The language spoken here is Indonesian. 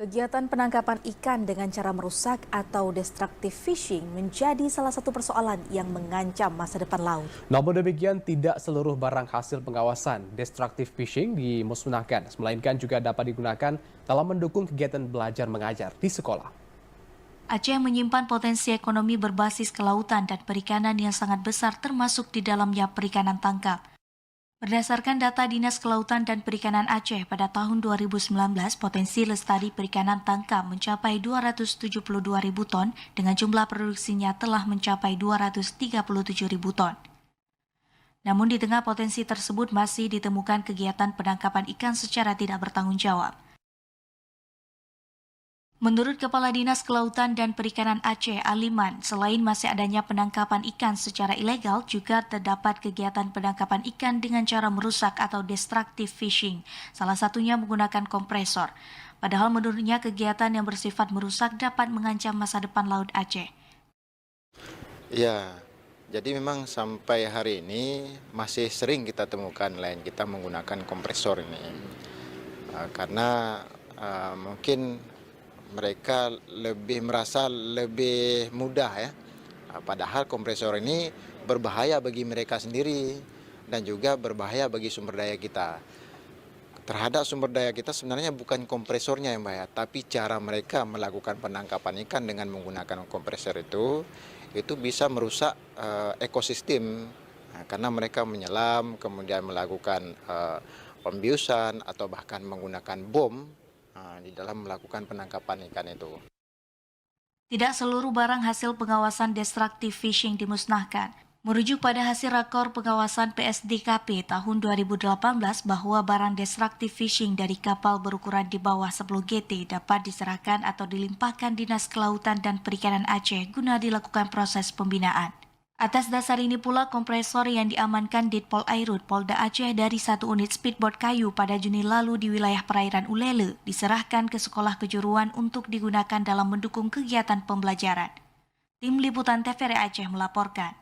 Kegiatan penangkapan ikan dengan cara merusak atau destructive fishing menjadi salah satu persoalan yang mengancam masa depan laut. Namun demikian, tidak seluruh barang hasil pengawasan destructive fishing dimusnahkan, melainkan juga dapat digunakan dalam mendukung kegiatan belajar mengajar di sekolah. Aceh menyimpan potensi ekonomi berbasis kelautan dan perikanan yang sangat besar termasuk di dalamnya perikanan tangkap. Berdasarkan data Dinas Kelautan dan Perikanan Aceh pada tahun 2019, potensi lestari perikanan tangkap mencapai 272.000 ton dengan jumlah produksinya telah mencapai 237.000 ton. Namun di tengah potensi tersebut masih ditemukan kegiatan penangkapan ikan secara tidak bertanggung jawab. Menurut Kepala Dinas Kelautan dan Perikanan Aceh, Aliman, selain masih adanya penangkapan ikan secara ilegal, juga terdapat kegiatan penangkapan ikan dengan cara merusak atau destructive fishing, salah satunya menggunakan kompresor. Padahal menurutnya kegiatan yang bersifat merusak dapat mengancam masa depan Laut Aceh. Ya, jadi memang sampai hari ini masih sering kita temukan nelayan kita menggunakan kompresor ini. Karena mungkin mereka merasa lebih mudah ya. Padahal kompresor ini berbahaya bagi mereka sendiri dan juga berbahaya bagi sumber daya kita. Terhadap sumber daya kita sebenarnya bukan kompresornya yang bahaya, tapi cara mereka melakukan penangkapan ikan dengan menggunakan kompresor itu bisa merusak ekosistem. Karena mereka menyelam, kemudian melakukan pembiusan atau bahkan menggunakan bom di dalam melakukan penangkapan ikan itu. Tidak seluruh barang hasil pengawasan destructive fishing dimusnahkan. Merujuk pada hasil rakor pengawasan PSDKP tahun 2018 bahwa barang destructive fishing dari kapal berukuran di bawah 10 GT dapat diserahkan atau dilimpahkan Dinas Kelautan dan Perikanan Aceh guna dilakukan proses pembinaan. Atas dasar ini pula kompresor yang diamankan Ditpol Airut Polda Aceh dari satu unit speedboat kayu pada Juni lalu di wilayah perairan Ulele diserahkan ke sekolah kejuruan untuk digunakan dalam mendukung kegiatan pembelajaran. Tim Liputan TVRI Aceh melaporkan.